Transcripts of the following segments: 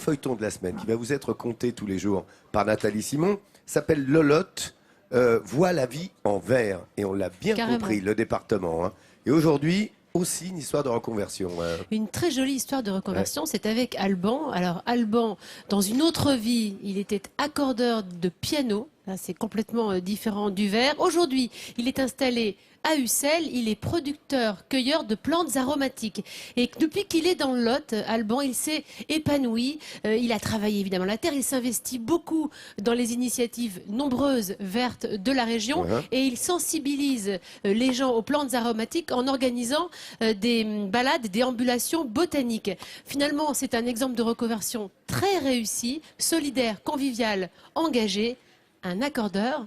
feuilleton de la semaine qui va vous être conté tous les jours par Nathalie Simon s'appelle Lolotte, voit la vie en vert. Et on l'a bien compris, le département. Hein. Et aujourd'hui, aussi une histoire de reconversion. Une très jolie histoire de reconversion, c'est avec Alban. Alors Alban, dans une autre vie, il était accordeur de piano. C'est complètement différent du verre. Aujourd'hui, il est installé à Ussel. Il est producteur-cueilleur de plantes aromatiques. Et depuis qu'il est dans le Lot, Alban, il s'est épanoui. Il a travaillé évidemment la terre. Il s'investit beaucoup dans les initiatives nombreuses vertes de la région. Et il sensibilise les gens aux plantes aromatiques en organisant des balades, des déambulations botaniques. Finalement, c'est un exemple de reconversion très réussi, solidaire, convivial, engagé. Un accordeur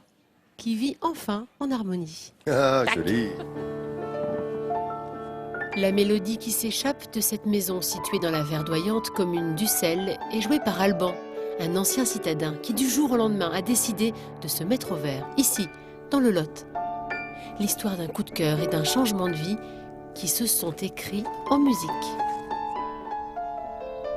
qui vit enfin en harmonie. Ah, joli. La mélodie qui s'échappe de cette maison située dans la verdoyante commune d'Ussel est jouée par Alban, un ancien citadin qui du jour au lendemain a décidé de se mettre au vert, ici, dans le Lot. L'histoire d'un coup de cœur et d'un changement de vie qui se sont écrits en musique.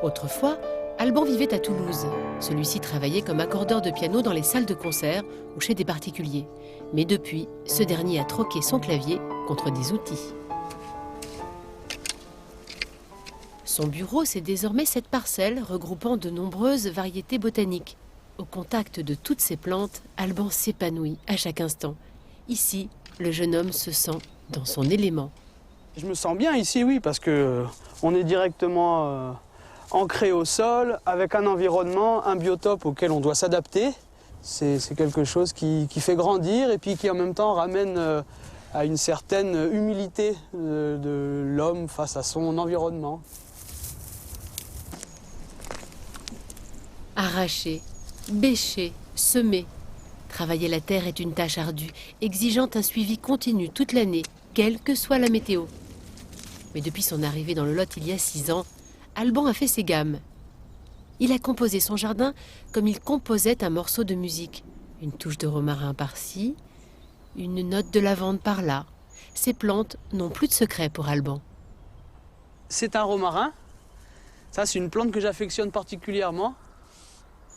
Autrefois, Alban vivait à Toulouse. Celui-ci travaillait comme accordeur de piano dans les salles de concert ou chez des particuliers. Mais depuis, ce dernier a troqué son clavier contre des outils. Son bureau, c'est désormais cette parcelle regroupant de nombreuses variétés botaniques. Au contact de toutes ces plantes, Alban s'épanouit à chaque instant. Ici, le jeune homme se sent dans son élément. Je me sens bien ici, oui, parce que on est directement ancré au sol, avec un environnement, un biotope auquel on doit s'adapter. C'est quelque chose qui fait grandir et puis qui en même temps ramène à une certaine humilité de l'homme face à son environnement. Arracher, bêcher, semer. Travailler la terre est une tâche ardue, exigeant un suivi continu toute l'année, quelle que soit la météo. Mais depuis son arrivée dans le Lot il y a 6 ans, Alban a fait ses gammes. Il a composé son jardin comme il composait un morceau de musique. Une touche de romarin par-ci, une note de lavande par-là. Ces plantes n'ont plus de secret pour Alban. C'est un romarin. Ça, c'est une plante que j'affectionne particulièrement.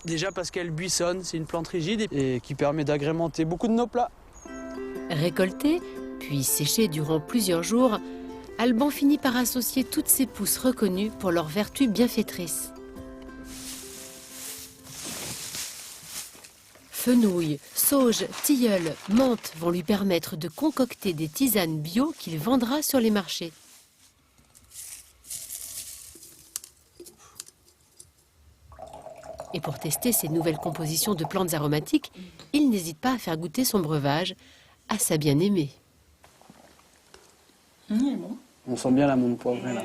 Déjà parce qu'elle buissonne, c'est une plante rigide et qui permet d'agrémenter beaucoup de nos plats. Récolté, puis séché durant plusieurs jours, Alban finit par associer toutes ses pousses reconnues pour leur vertu bienfaitrice. Fenouil, sauge, tilleul, menthe vont lui permettre de concocter des tisanes bio qu'il vendra sur les marchés. Et pour tester ces nouvelles compositions de plantes aromatiques, il n'hésite pas à faire goûter son breuvage à sa bien-aimée. Bon. On sent bien la menthe poivrée là.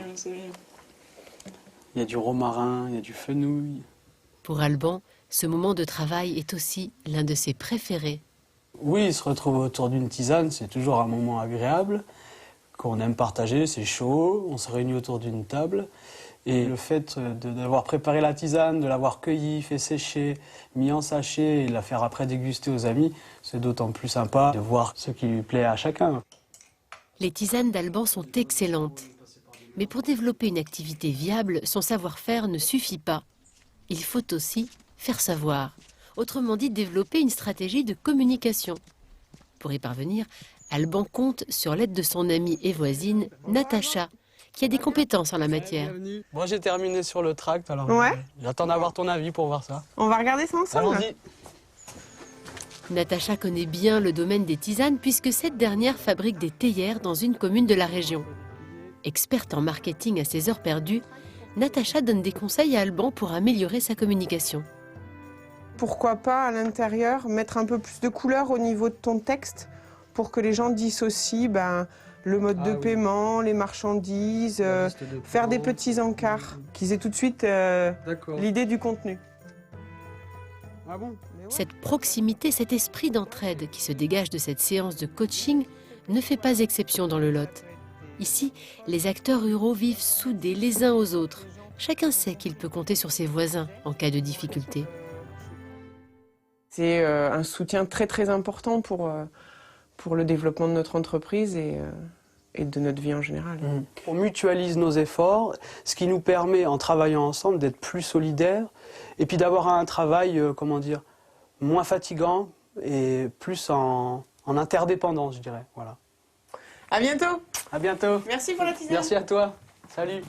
Il y a du romarin, il y a du fenouil. Pour Alban, ce moment de travail est aussi l'un de ses préférés. Oui, se retrouver autour d'une tisane, c'est toujours un moment agréable, qu'on aime partager, c'est chaud, on se réunit autour d'une table. Et le fait d'avoir préparé la tisane, de l'avoir cueillie, fait sécher, mis en sachet et la faire après déguster aux amis, c'est d'autant plus sympa de voir ce qui lui plaît à chacun. Les tisanes d'Alban sont excellentes. Mais pour développer une activité viable, son savoir-faire ne suffit pas. Il faut aussi faire savoir. Autrement dit, développer une stratégie de communication. Pour y parvenir, Alban compte sur l'aide de son amie et voisine, Natacha, qui a des compétences en la matière. Moi, j'ai terminé sur le tract, alors j'attends d'avoir ton avis pour voir ça. On va regarder ça ensemble. Allons-y. Natacha connaît bien le domaine des tisanes puisque cette dernière fabrique des théières dans une commune de la région. Experte en marketing à ses heures perdues, Natacha donne des conseils à Alban pour améliorer sa communication. Pourquoi pas à l'intérieur mettre un peu plus de couleur au niveau de ton texte pour que les gens dissocient le mode de paiement, les marchandises, faire des petits encarts, qu'ils aient tout de suite l'idée du contenu. Ah bon ? Cette proximité, cet esprit d'entraide qui se dégage de cette séance de coaching ne fait pas exception dans le Lot. Ici, les acteurs ruraux vivent soudés les uns aux autres. Chacun sait qu'il peut compter sur ses voisins en cas de difficulté. C'est un soutien très très important pour le développement de notre entreprise et et de notre vie en général. On mutualise nos efforts, ce qui nous permet, en travaillant ensemble, d'être plus solidaires et puis d'avoir un travail, comment dire, moins fatigant et plus en interdépendance, je dirais. Voilà. À bientôt. À bientôt. Merci pour la tisane. Merci à toi. Salut.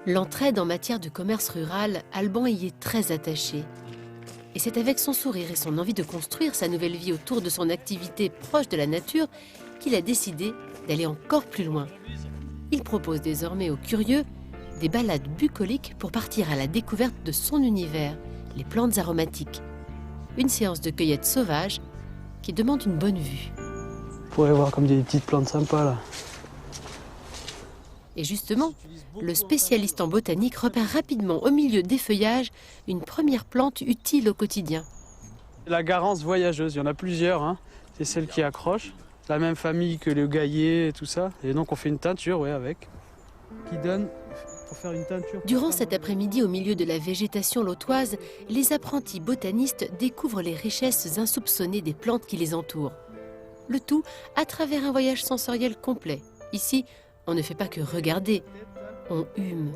L'entraide en matière de commerce rural, Alban y est très attaché. Et c'est avec son sourire et son envie de construire sa nouvelle vie autour de son activité proche de la nature qu'il a décidé d'aller encore plus loin. Il propose désormais aux curieux des balades bucoliques pour partir à la découverte de son univers, les plantes aromatiques. Une séance de cueillette sauvage qui demande une bonne vue. Vous pourrez voir comme des petites plantes sympas là. Et justement, le spécialiste en botanique repère rapidement au milieu des feuillages une première plante utile au quotidien. La garance voyageuse, il y en a plusieurs, hein. C'est celle qui accroche. La même famille que le gaillet et tout ça. Et donc on fait une teinture, avec. Qui donne pour faire une teinture. Durant cet après-midi, au milieu de la végétation lotoise, les apprentis botanistes découvrent les richesses insoupçonnées des plantes qui les entourent. Le tout à travers un voyage sensoriel complet. Ici, on ne fait pas que regarder, on hume,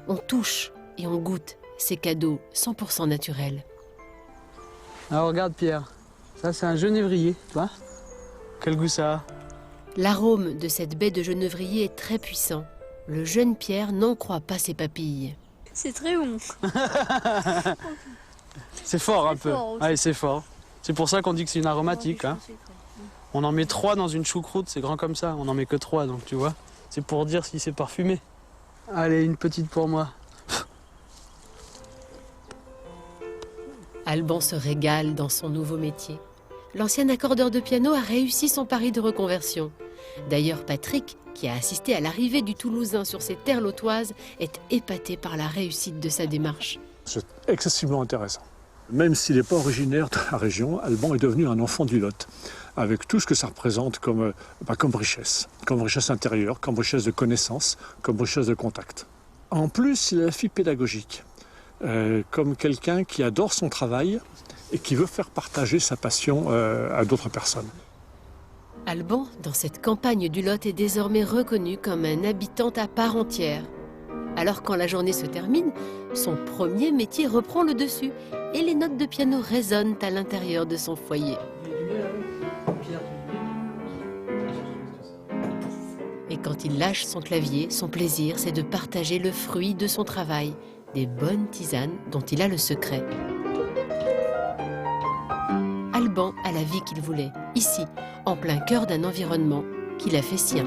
on touche et on goûte ces cadeaux 100% naturels. Alors regarde Pierre, ça c'est un genévrier, tu vois. Quel goût ça a? L'arôme de cette baie de genévrier est très puissant. Le jeune Pierre n'en croit pas ses papilles. C'est très bon. C'est fort un peu. Fort Ouais, c'est fort. C'est pour ça qu'on dit que c'est une aromatique. Hein. On en met 3 dans une choucroute, c'est grand comme ça. On n'en met que 3, donc tu vois. C'est pour dire si c'est parfumé. Allez, une petite pour moi. Alban se régale dans son nouveau métier. L'ancien accordeur de piano a réussi son pari de reconversion. D'ailleurs, Patrick, qui a assisté à l'arrivée du Toulousain sur ces terres lotoises, est épaté par la réussite de sa démarche. C'est excessivement intéressant. Même s'il n'est pas originaire de la région, Alban est devenu un enfant du Lot, avec tout ce que ça représente comme richesse intérieure, comme richesse de connaissances, comme richesse de contact. En plus, il a la fibre pédagogique, comme quelqu'un qui adore son travail et qui veut faire partager sa passion à d'autres personnes. Alban, dans cette campagne du Lot, est désormais reconnu comme un habitant à part entière. Alors quand la journée se termine, son premier métier reprend le dessus et les notes de piano résonnent à l'intérieur de son foyer. Et quand il lâche son clavier, son plaisir, c'est de partager le fruit de son travail, des bonnes tisanes dont il a le secret. Alban a la vie qu'il voulait, ici, en plein cœur d'un environnement qu'il a fait sien.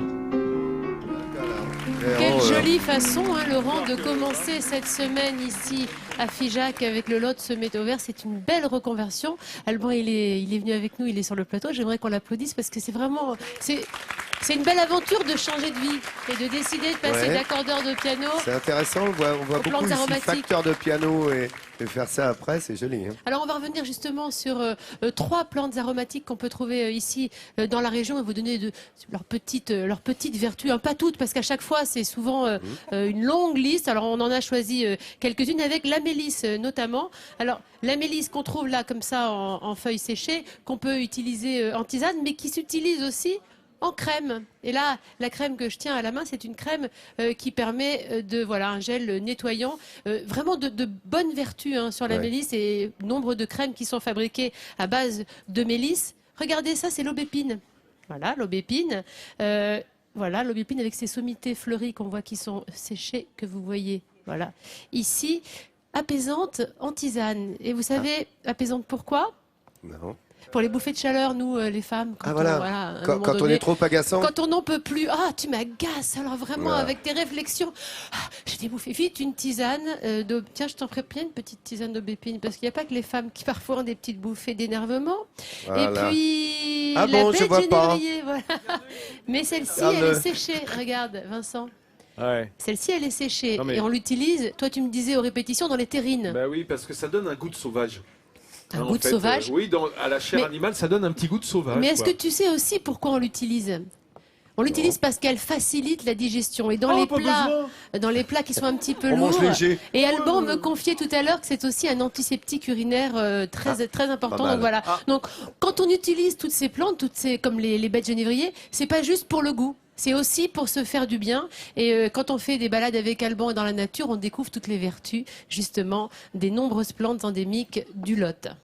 Quelle jolie façon, Laurent, de commencer cette semaine ici à Figeac avec le Lot se met au vert. C'est une belle reconversion. Alban, il est venu avec nous, il est sur le plateau. J'aimerais qu'on l'applaudisse parce que c'est vraiment... C'est une belle aventure de changer de vie et de décider de passer d'accordeur de piano. C'est intéressant, on voit beaucoup ici facteur de piano et faire ça après, c'est joli. Hein. Alors on va revenir justement sur 3 plantes aromatiques qu'on peut trouver ici dans la région et vous donner leurs petites vertus, pas toutes parce qu'à chaque fois c'est souvent une longue liste. Alors on en a choisi quelques-unes avec la mélisse notamment. Alors la mélisse qu'on trouve là comme ça en feuilles séchées, qu'on peut utiliser en tisane mais qui s'utilise aussi en crème. Et là, la crème que je tiens à la main, c'est une crème qui permet un gel nettoyant, vraiment de bonnes vertus sur la mélisse et nombre de crèmes qui sont fabriquées à base de mélisse. Regardez ça, c'est l'aubépine. Voilà, l'aubépine. Voilà, l'aubépine avec ses sommités fleuries qu'on voit qui sont séchées, que vous voyez. Voilà. Ici, apaisante en tisane. Et vous savez, apaisante pourquoi ? Non. Pour les bouffées de chaleur, nous, les femmes, quand on est trop agaçant. Quand on n'en peut plus, tu m'agaces, alors vraiment, avec tes réflexions. J'ai des bouffées. Vite, une tisane. Tiens, je t'en ferai bien une petite tisane d'aubépine, parce qu'il n'y a pas que les femmes qui parfois ont des petites bouffées d'énervement. Voilà. Et puis, la baie de genévrier, voilà. Mais celle-ci, elle est séchée. Regarde, Vincent. Ouais. Celle-ci, elle est séchée. Et on l'utilise, toi, tu me disais aux répétitions, dans les terrines. Bah oui, parce que ça donne un goût de sauvage. Un goût de sauvage. Oui, à la chair animale, ça donne un petit goût de sauvage. Mais est-ce que tu sais aussi pourquoi on l'utilise ? On l'utilise parce qu'elle facilite la digestion. Et dans les plats qui sont un petit peu lourds. Et Alban me confiait tout à l'heure que c'est aussi un antiseptique urinaire très important. Donc voilà. Donc quand on utilise toutes ces plantes, comme les baies de genévrier, c'est pas juste pour le goût. C'est aussi pour se faire du bien. Et quand on fait des balades avec Alban dans la nature, on découvre toutes les vertus, justement, des nombreuses plantes endémiques du Lot.